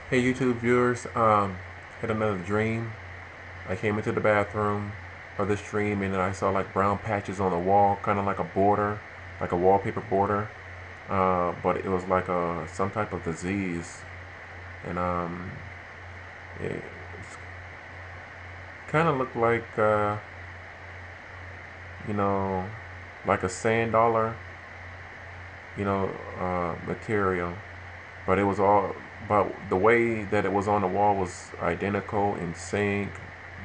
Hey YouTube viewers, had another dream. I came into the bathroom of this dream and then I saw like brown patches on the wall, kind of like a border, like a wallpaper border. But it was like some type of disease, and it kind of looked like you know, like a sand dollar, material. But it was all, but the way that it was on the wall was identical in sync,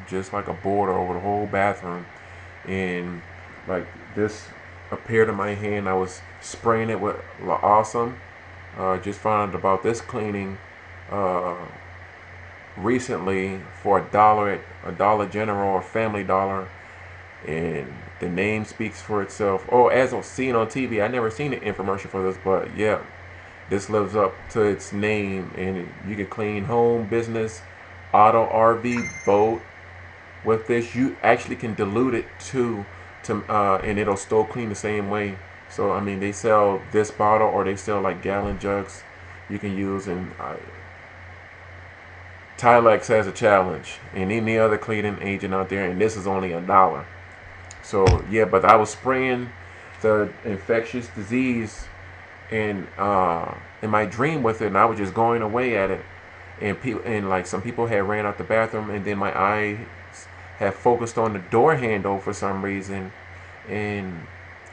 just like a border over the whole bathroom. And like this appeared in my hand. I was spraying it with awesome. Just found out about this cleaning uh, recently for $1 at a Dollar General or Family Dollar, and the name speaks for itself. Oh, as I've seen on TV, I never seen an infomercial for this, but yeah, this lives up to its name, and you can clean home, business, auto, RV, boat. With this, you actually can dilute it and it'll still clean the same way. So I mean, they sell this bottle, or they sell like gallon jugs you can use, and Tilex has a challenge, and any other cleaning agent out there, and this is only $1. So yeah, but I was spraying the infectious disease in my dream with it, and I was just going away at it, and people, and like some people had ran out the bathroom, and then my eye had focused on the door handle for some reason, and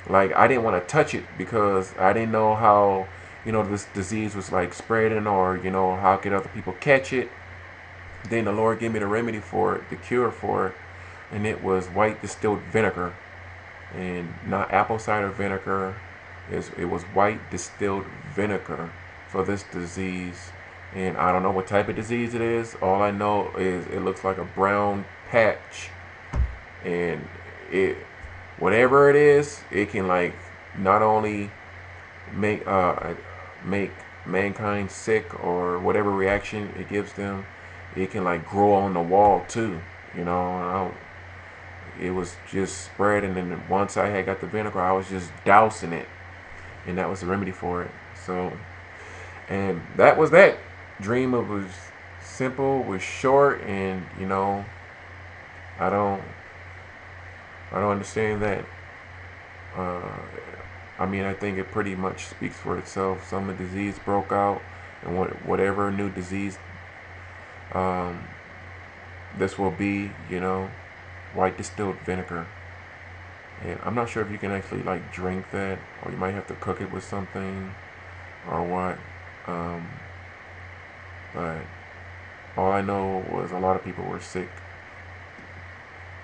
like I didn't want to touch it because I didn't know how this disease was like spreading, or how could other people catch it. Then the Lord gave me the remedy for it, the cure for it, and it was white distilled vinegar, and not apple cider vinegar. It was white distilled vinegar for this disease. And I don't know what type of disease it is. All I know is it looks like a brown patch. And it, whatever it is, it can like not only make mankind sick, or whatever reaction it gives them, it can like grow on the wall too. It was just spreading, and once I had got the vinegar, I was just dousing it, and that was the remedy for it. So, and that was that dream. It was simple, was short, and I don't, I don't understand that. Uh, I mean, I think it pretty much speaks for itself. Some of the disease broke out, and whatever new disease um, this will be, white distilled vinegar. And I'm not sure if you can actually like drink that, or you might have to cook it with something or what. Um, but all I know was a lot of people were sick,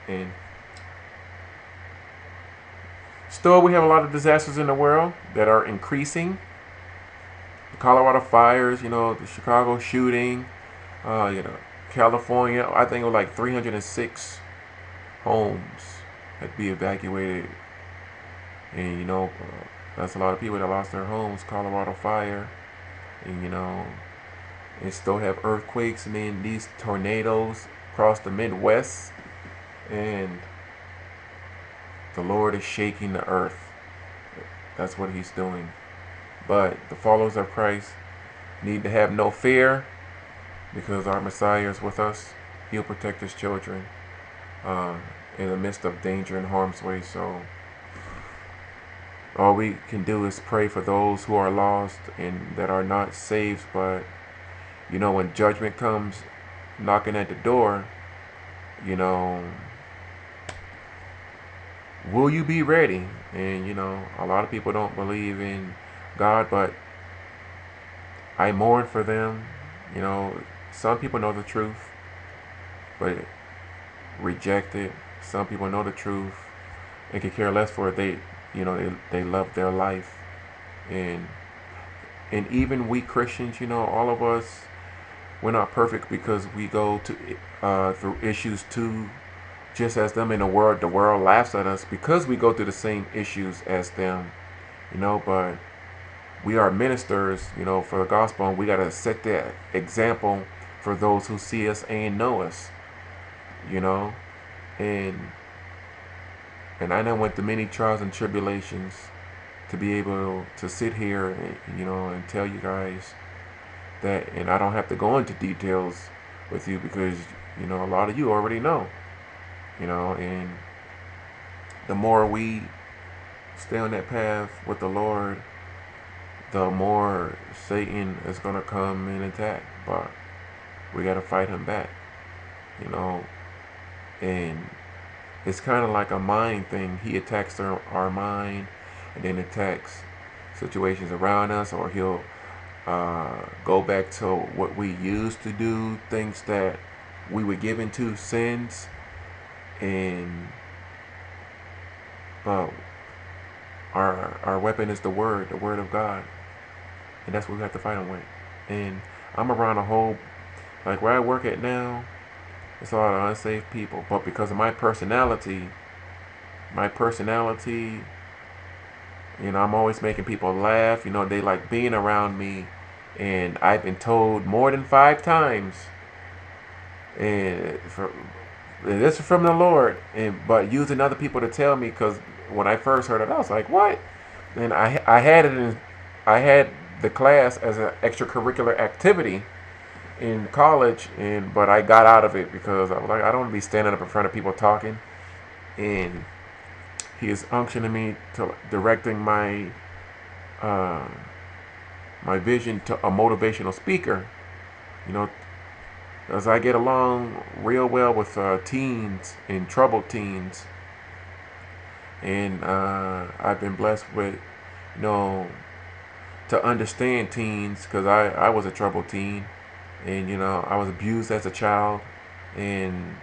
and still we have a lot of disasters in the world that are increasing. The Colorado fires, the Chicago shooting, uh, you know, California. I think it was like 306 homes had to be evacuated, and that's a lot of people that lost their homes. Colorado fire, and and still have earthquakes, and then these tornadoes across the Midwest, and the Lord is shaking the earth. That's what He's doing. But the followers of Christ need to have no fear, because our Messiah is with us. He'll protect His children uh, in the midst of danger and harm's way. So all we can do is pray for those who are lost and that are not saved. But when judgment comes knocking at the door, you know, will you be ready? And a lot of people don't believe in God, but I mourn for them. You know, some people know the truth, but reject it. Some people know the truth and could care less for it. They love their life, and even we Christians, all of us, we're not perfect, because we go to through issues too, just as them in the world. The world laughs at us because we go through the same issues as them, but we are ministers, for the gospel, and we got to set that example for those who see us and know us, you know, and I know went through many trials and tribulations to be able to sit here and, and tell you guys that, and I don't have to go into details with you because a lot of you already know. And the more we stay on that path with the Lord, the more Satan is gonna come and attack. But we gotta fight him back. You know, and it's kind of like a mind thing. He attacks our mind, and then attacks situations around us, or he'll go back to what we used to do, things that we were given to, sins, and uh, our weapon is the word of God, and that's what we have to fight him with. And I'm around a whole, like where I work at now, it's a lot of unsafe people, but because of my personality, I'm always making people laugh. They like being around me, and I've been told more than 5 times, and this is from the Lord, but using other people to tell me, because when I first heard it, I was like, what? And I had it in, I had the class as an extracurricular activity in college, but I got out of it because I was like, I don't want to be standing up in front of people talking. And he is unctioning me to directing uh, my vision to a motivational speaker. You know, as I get along real well with teens and troubled teens, and I've been blessed with, you know, to understand teens, because I was a troubled teen, and I was abused as a child, and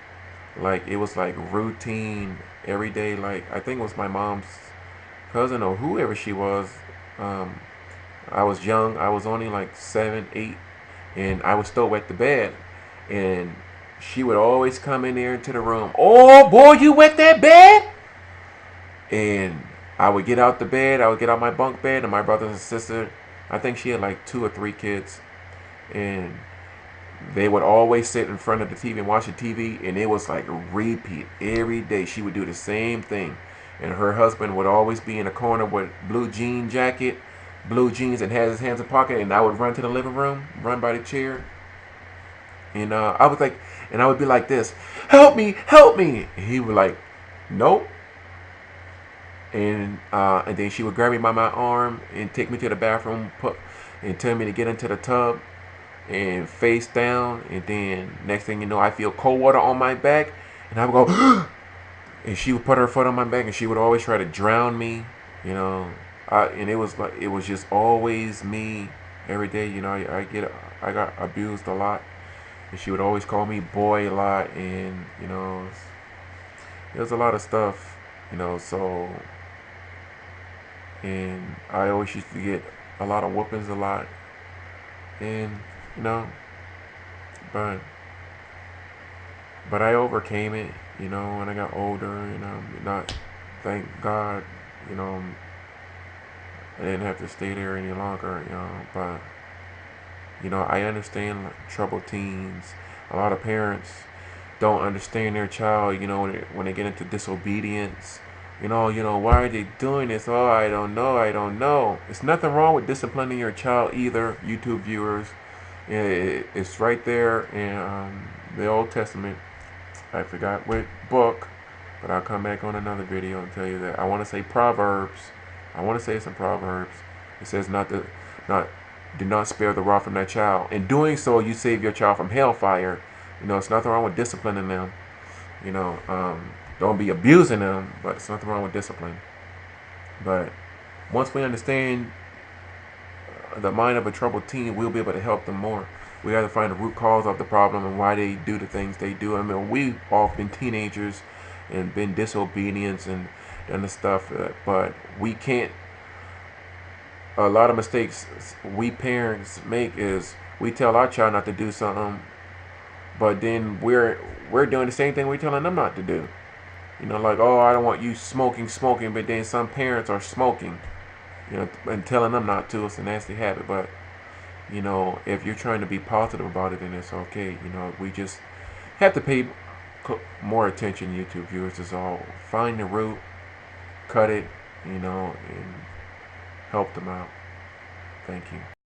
like it was like routine every day. Like I think it was my mom's cousin or whoever she was. Um, I was young. I was only like 7, 8, and I was still wet the bed, and she would always come in there into the room. Oh boy, you wet that bed? And I would get out the bed. I would get out my bunk bed, and my brothers and sister, I think she had like 2 or 3 kids, and they would always sit in front of the TV and watch the TV, and it was like a repeat every day. She would do the same thing, and her husband would always be in a corner with blue jean jacket, blue jeans, and has his hands in pocket. And I would run to the living room, run by the chair, and I was like, and I would be like this, help me, help me. And he would like, nope. And then she would grab me by my arm and take me to the bathroom, and tell me to get into the tub and face down, and then next thing you know, I feel cold water on my back, and I would go and she would put her foot on my back, and she would always try to drown me, and it was just always me every day. I got abused a lot, and she would always call me boy a lot, and there's a lot of stuff, so, and I always used to get a lot of whoopings a lot, and you know but I overcame it, when I got older, not, thank God, you know, I didn't have to stay there any longer, but, I understand like, troubled teens. A lot of parents don't understand their child, when they get into disobedience. Why are they doing this? Oh, I don't know. It's nothing wrong with disciplining your child either, YouTube viewers. It's right there in the Old Testament. I forgot what book, but I'll come back on another video and tell you that. I want to say Proverbs. I want to say some Proverbs. It says do not spare the rod from that child. In doing so, you save your child from hellfire. It's nothing wrong with disciplining them. Don't be abusing them, but it's nothing wrong with discipline. But once we understand the mind of a troubled teen, we'll be able to help them more. We got to find the root cause of the problem and why they do the things they do. I mean, we've all been teenagers and been disobedience and the stuff, but we can't. A lot of mistakes we parents make is we tell our child not to do something, but then we're doing the same thing we're telling them not to do. Like, oh, I don't want you smoking, but then some parents are smoking, and telling them not to. It's a nasty habit, but if you're trying to be positive about it, then it's okay. We just have to pay more attention, YouTube viewers, is all. Find the root, cut it, and help them out. Thank you.